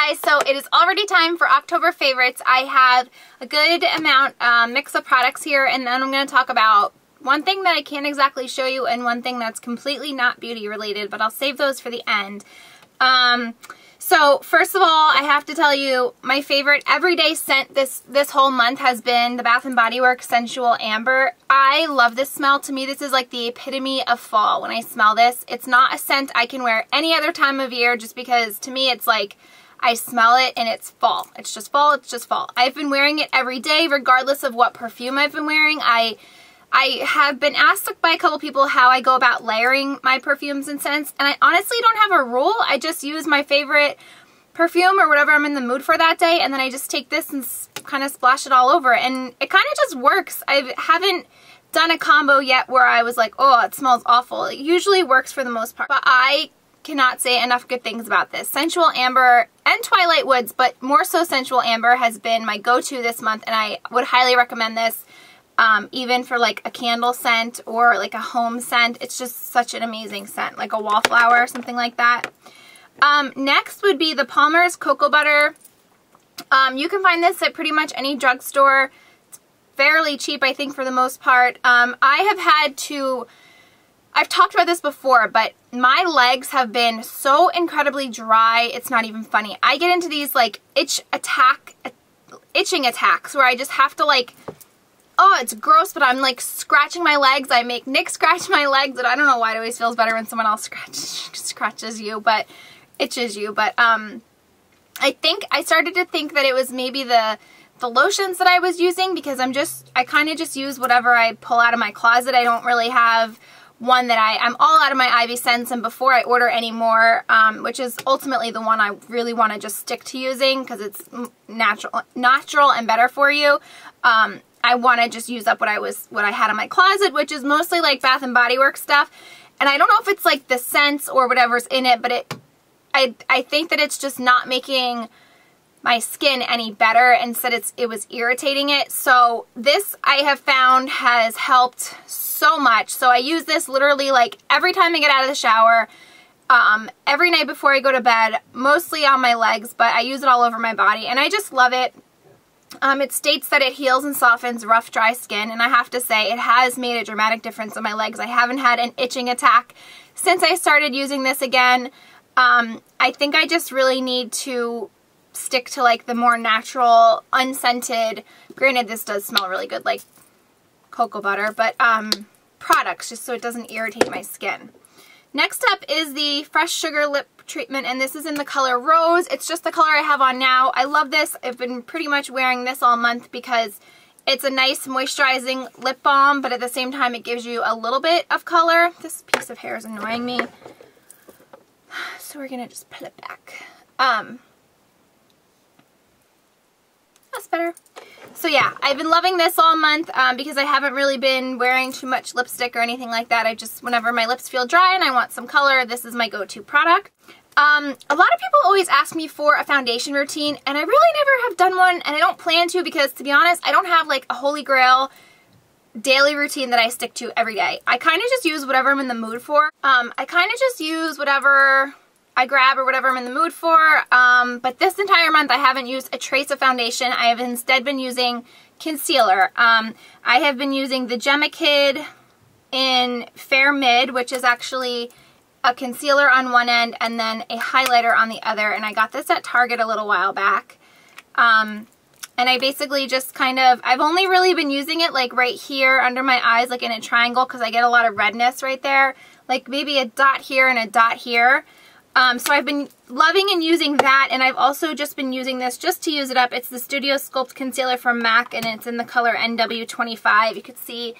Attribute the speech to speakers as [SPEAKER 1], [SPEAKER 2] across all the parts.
[SPEAKER 1] guys, so it is already time for October favorites. I have a good amount mix of products here, and then I'm going to talk about one thing that I can't exactly show you and one thing that's completely not beauty related, but I'll save those for the end. So first of all, I have to tell you, my favorite everyday scent this whole month has been the Bath & Body Works Sensual Amber. I love this smell. To me, this is like the epitome of fall when I smell this. It's not a scent I can wear any other time of year just because to me it's like I smell it and it's fall. It's just fall, it's just fall. I've been wearing it every day regardless of what perfume I've been wearing. I have been asked by a couple people how I go about layering my perfumes and scents, and I honestly don't have a rule. I just use my favorite perfume or whatever I'm in the mood for that day, and then I just take this and kind of splash it all over, and it kind of just works. I haven't done a combo yet where I was like, oh, it smells awful. It usually works for the most part, but I cannot say enough good things about this. Sensual Amber and Twilight Woods, but more so Sensual Amber has been my go-to this month, and I would highly recommend this. Even for like a candle scent or like a home scent. It's just such an amazing scent, like a wallflower or something like that. Next would be the Palmer's Cocoa Butter. You can find this at pretty much any drugstore. It's fairly cheap, I think, for the most part. I've talked about this before, but my legs have been so incredibly dry, it's not even funny. I get into these like itching attacks where I just have to like, oh, it's gross, but I'm like scratching my legs. I make Nick scratch my legs, and I don't know why it always feels better when someone else scratches you, but itches you. But I started to think that it was maybe the lotions that I was using, because I kind of just use whatever I pull out of my closet. I don't really have one that I'm all out of my Ivy scents, and before I order any more, which is ultimately the one I really want to just stick to using because it's natural and better for you. I want to just use up what I had in my closet, which is mostly like Bath & Body Works stuff. And I don't know if it's like the scents or whatever's in it, but I think that it's just not making my skin any better. Instead, it was irritating it. So this I have found has helped so much. So I use this literally like every time I get out of the shower, every night before I go to bed, mostly on my legs, but I use it all over my body, and I just love it. It states that it heals and softens rough, dry skin, and I have to say it has made a dramatic difference on my legs. I haven't had an itching attack since I started using this again. I think I just really need to stick to like the more natural, unscented, granted this does smell really good like cocoa butter, but products just so it doesn't irritate my skin. Next up is the Fresh Sugar Lip Treatment, and this is in the color Rose. It's just the color I have on now. I love this. I've been pretty much wearing this all month because it's a nice moisturizing lip balm, but at the same time it gives you a little bit of color. This piece of hair is annoying me, so we're going to just put it back. That's better. So yeah, I've been loving this all month because I haven't really been wearing too much lipstick or anything like that. I just, whenever my lips feel dry and I want some color, this is my go-to product. A lot of people always ask me for a foundation routine, and I really never have done one, and I don't plan to because, to be honest, I don't have like a holy grail daily routine that I stick to every day. I kind of just use whatever I'm in the mood for. I kind of just use whatever I grab or whatever I'm in the mood for, but this entire month I haven't used a trace of foundation. I have instead been using concealer. I have been using the Gemma Kid in Fair Mid, which is actually a concealer on one end and then a highlighter on the other, and I got this at Target a little while back. And I basically just kind of, I've only really been using it like right here under my eyes, like in a triangle, because I get a lot of redness right there, like maybe a dot here and a dot here. So I've been loving and using that, and I've also just been using this just to use it up. It's the Studio Sculpt Concealer from MAC, and it's in the color NW25. You could see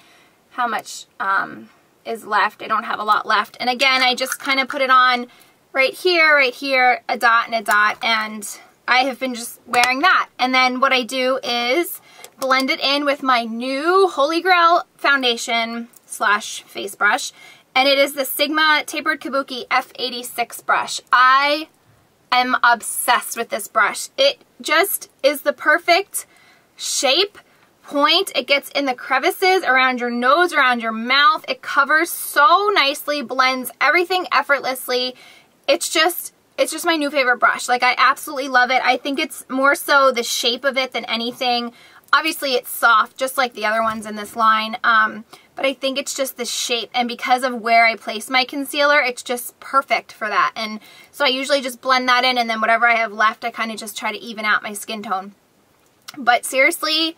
[SPEAKER 1] how much is left. I don't have a lot left. And again, I just kind of put it on right here, a dot and a dot, and I have been just wearing that. And then what I do is blend it in with my new Holy Grail foundation / face brush. And it is the Sigma Tapered Kabuki F86 brush. I am obsessed with this brush. It just is the perfect shape, point. It gets in the crevices around your nose, around your mouth. It covers so nicely, blends everything effortlessly. It's it's just my new favorite brush. Like, I absolutely love it. I think it's more so the shape of it than anything. Obviously, it's soft, just like the other ones in this line, but I think it's just the shape, and because of where I place my concealer, it's just perfect for that. And so I usually just blend that in, and then whatever I have left, I kind of just try to even out my skin tone. But seriously,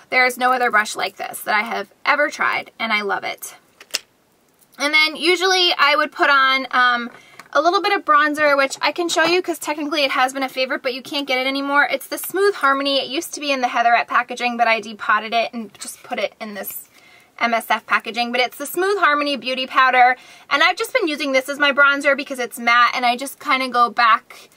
[SPEAKER 1] there is no other brush like this that I have ever tried, and I love it. And then usually I would put on a little bit of bronzer, which I can show you because technically it has been a favorite, but you can't get it anymore. It's the Smooth Harmony. It used to be in the Heatherette packaging, but I depotted it and just put it in this MSF packaging. But it's the Smooth Harmony Beauty Powder, and I've just been using this as my bronzer because it's matte, and I just kind of go back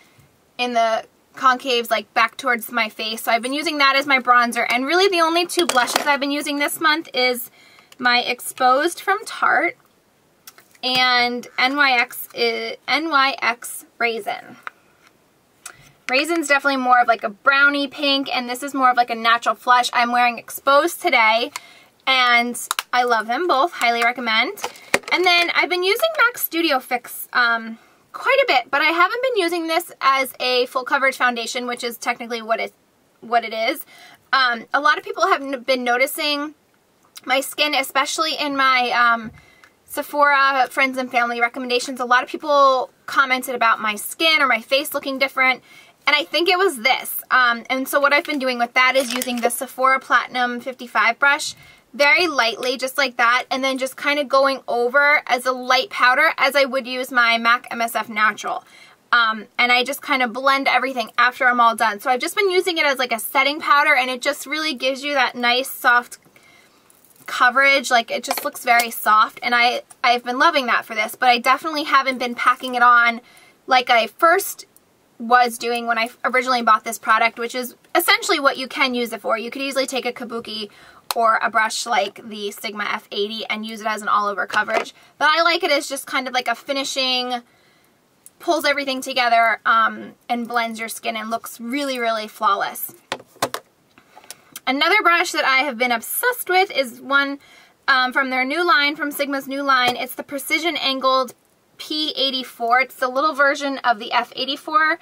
[SPEAKER 1] in the concaves, like back towards my face. So I've been using that as my bronzer, and really the only two blushes I've been using this month is my Exposed from Tarte and NYX Raisin. Raisin's definitely more of like a brownie pink, and this is more of like a natural flush. I'm wearing Exposed today, and I love them both. Highly recommend. And then I've been using MAC Studio Fix quite a bit, but I haven't been using this as a full coverage foundation, which is technically what it is. A lot of people have been noticing my skin, especially in my Sephora friends and family recommendations. A lot of people commented about my skin or my face looking different, and I think it was this. And so what I've been doing with that is using the Sephora Platinum 55 brush very lightly, just like that, and then just kind of going over as a light powder as I would use my MAC MSF Natural. And I just kind of blend everything after I'm all done. So I've just been using it as like a setting powder, and it just really gives you that nice soft coverage. Like, it just looks very soft, and I've been loving that for this, but I definitely haven't been packing it on like I first was doing when I originally bought this product, which is essentially what you can use it for. You could easily take a kabuki or a brush like the Sigma F80 and use it as an all-over coverage, but I like it as just kind of like a finishing, pulls everything together and blends your skin and looks really, really flawless. Another brush that I have been obsessed with is one from their new line, from Sigma's new line. It's the Precision Angled P84. It's the little version of the F84.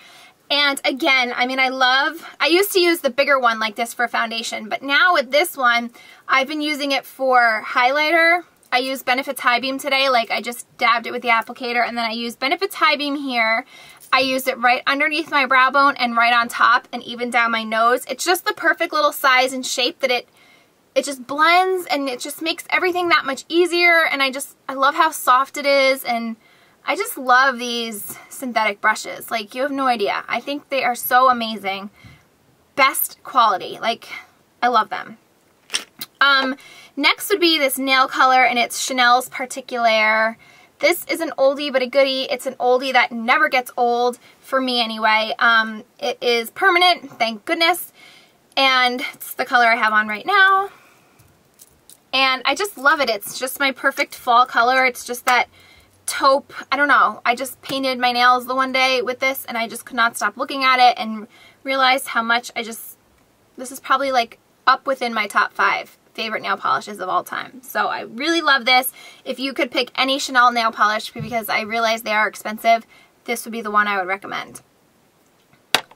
[SPEAKER 1] And again, I mean, I used to use the bigger one like this for foundation, but now with this one, I've been using it for highlighter. I used Benefit's High Beam today. Like, I just dabbed it with the applicator, and then I used Benefit's High Beam here. I used it right underneath my brow bone and right on top and even down my nose. It's just the perfect little size and shape that it just blends, and it just makes everything that much easier. And I love how soft it is, and I just love these synthetic brushes. Like, you have no idea. I think they are so amazing. Best quality. Like, I love them. Next would be this nail color, and it's Chanel's Particulière. This is an oldie but a goodie. It's an oldie that never gets old, for me anyway. It is permanent, thank goodness, and it's the color I have on right now. And I just love it. It's just my perfect fall color. It's just that taupe, I don't know. I just painted my nails the one day with this, and I just could not stop looking at it and realized how much this is probably like up within my top 5 favorite nail polishes of all time. So I really love this. If you could pick any Chanel nail polish, because I realize they are expensive, this would be the one I would recommend.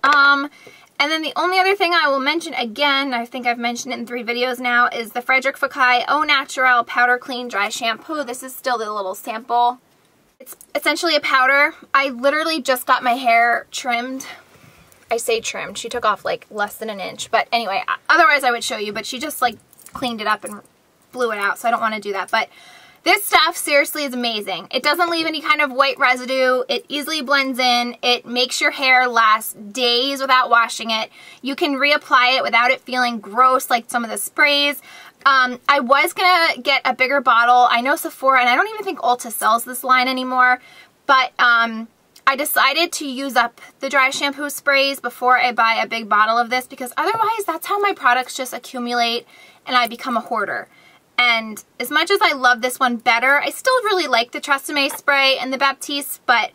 [SPEAKER 1] And then the only other thing I will mention again, I think I've mentioned it in 3 videos now, is the Frederic Fekkai Au Naturel Powder Clean Dry Shampoo. This is still the little sample. It's essentially a powder. I literally just got my hair trimmed. I say trimmed. She took off like less than an inch. But anyway, otherwise I would show you, but she just like cleaned it up and blew it out, so I don't want to do that. But this stuff seriously is amazing. It doesn't leave any kind of white residue. It easily blends in. It makes your hair last days without washing it. You can reapply it without it feeling gross like some of the sprays. I was going to get a bigger bottle. I know Sephora, and I don't even think Ulta sells this line anymore, but I decided to use up the dry shampoo sprays before I buy a big bottle of this, because otherwise that's how my products just accumulate and I become a hoarder. And as much as I love this one better, I still really like the Tresemme spray and the Baptiste, but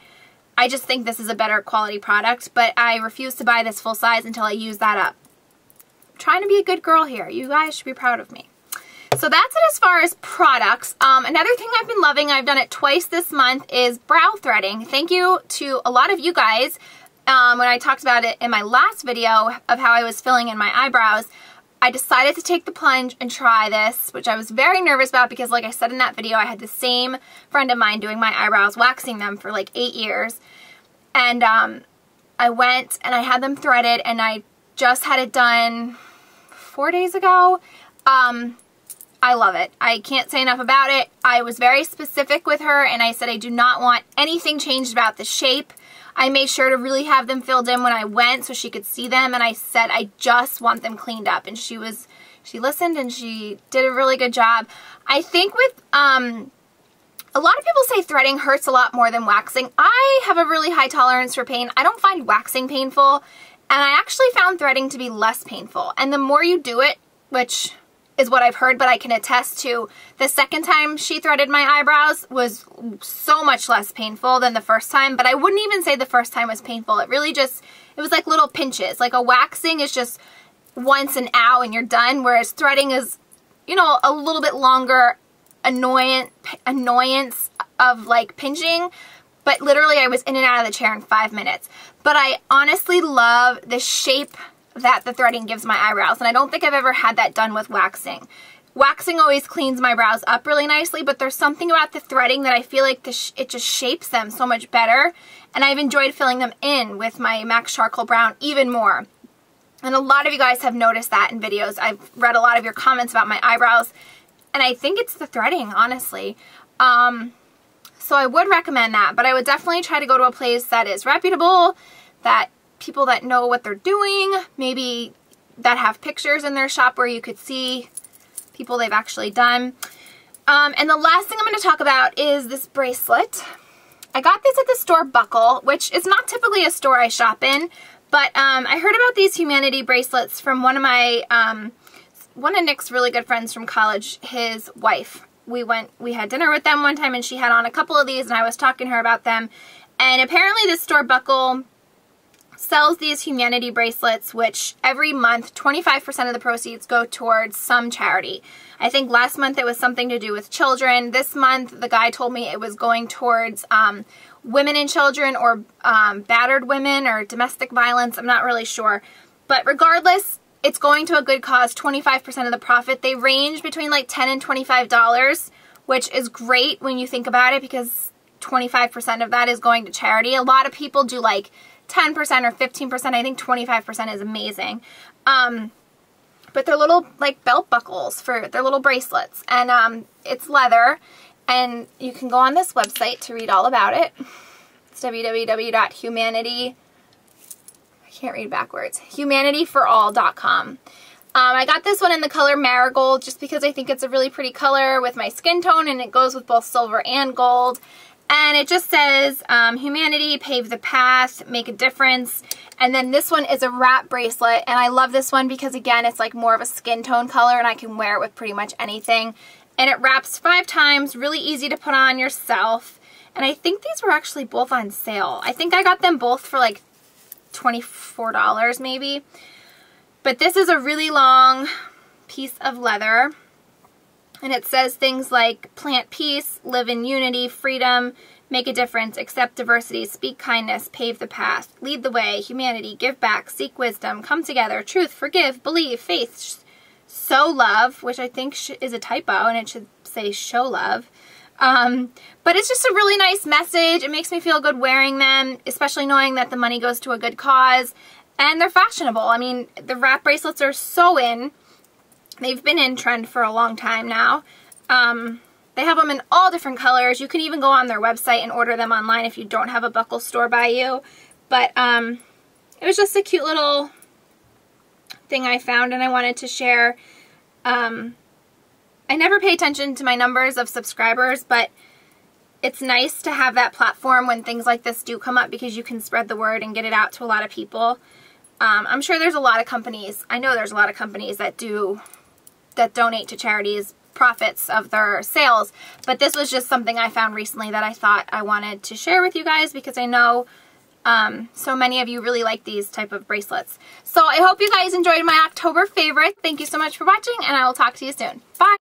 [SPEAKER 1] I just think this is a better quality product. But I refuse to buy this full size until I use that up. I'm trying to be a good girl here. You guys should be proud of me. So that's it as far as products. Another thing I've been loving, I've done it twice this month, is brow threading. Thank you to a lot of you guys. When I talked about it in my last video of how I was filling in my eyebrows, I decided to take the plunge and try this, which I was very nervous about because, like I said in that video, I had the same friend of mine doing my eyebrows, waxing them for like 8 years. And I went and I had them threaded, and I just had it done 4 days ago. I love it. I can't say enough about it. I was very specific with her, and I said I do not want anything changed about the shape. I made sure to really have them filled in when I went so she could see them, and I said I just want them cleaned up, and she listened and she did a really good job. I think with a lot of people say threading hurts a lot more than waxing. I have a really high tolerance for pain. I don't find waxing painful, and I actually found threading to be less painful. And the more you do it, which is what I've heard, but I can attest to, the second time she threaded my eyebrows was so much less painful than the first time. But I wouldn't even say the first time was painful. It really just, it was like little pinches. Like a waxing is just once an ow and you're done, whereas threading is, you know, a little bit longer annoyance of like pinching. But literally I was in and out of the chair in 5 minutes. But I honestly love the shape that the threading gives my eyebrows, and I don't think I've ever had that done with waxing. Waxing always cleans my brows up really nicely, but there's something about the threading that I feel like it just shapes them so much better, and I've enjoyed filling them in with my MAC Charcoal Brown even more. And a lot of you guys have noticed that in videos. I've read a lot of your comments about my eyebrows, and I think it's the threading, honestly. So I would recommend that, but I would definitely try to go to a place that is reputable, that people that know what they're doing, maybe that have pictures in their shop where you could see people they've actually done. And the last thing I'm going to talk about is this bracelet. I got this at the store Buckle, which is not typically a store I shop in, but I heard about these Humanity bracelets from one of Nick's really good friends from college, his wife. We had dinner with them one time, and she had on a couple of these, and I was talking to her about them. And apparently this store Buckle sells these Humanity bracelets, which every month 25% of the proceeds go towards some charity. I think last month it was something to do with children. This month the guy told me it was going towards women and children, or battered women, or domestic violence. I'm not really sure. But regardless, it's going to a good cause, 25% of the profit. They range between like $10 and $25, which is great when you think about it, because 25% of that is going to charity. A lot of people do like 10% or 15%. I think 25% is amazing. But they're little like belt buckles for their little bracelets, and it's leather, and you can go on this website to read all about it. It's www.humanity, I can't read backwards, humanityforall.com. I got this one in the color Marigold just because I think it's a really pretty color with my skin tone, and it goes with both silver and gold. And it just says, Humanity, pave the path, make a difference. And then this one is a wrap bracelet, and I love this one because, again, it's like more of a skin tone color, and I can wear it with pretty much anything. And it wraps 5 times, really easy to put on yourself. And I think these were actually both on sale. I think I got them both for like $24 maybe. But this is a really long piece of leather. And it says things like plant peace, live in unity, freedom, make a difference, accept diversity, speak kindness, pave the path, lead the way, humanity, give back, seek wisdom, come together, truth, forgive, believe, faith, sow love, which I think is a typo, and it should say show love. But it's just a really nice message. It makes me feel good wearing them, especially knowing that the money goes to a good cause. And they're fashionable. I mean, the wrap bracelets are so in. They've been in trend for a long time now. They have them in all different colors. You can even go on their website and order them online if you don't have a Buckle store by you. But it was just a cute little thing I found, and I wanted to share. I never pay attention to my numbers of subscribers, but it's nice to have that platform when things like this do come up, because you can spread the word and get it out to a lot of people. I'm sure there's a lot of companies, I know there's a lot of companies that donate to charities profits of their sales, but this was just something I found recently that I thought I wanted to share with you guys, because I know so many of you really like these type of bracelets. So I hope you guys enjoyed my October favorite. Thank you so much for watching, and I will talk to you soon. Bye!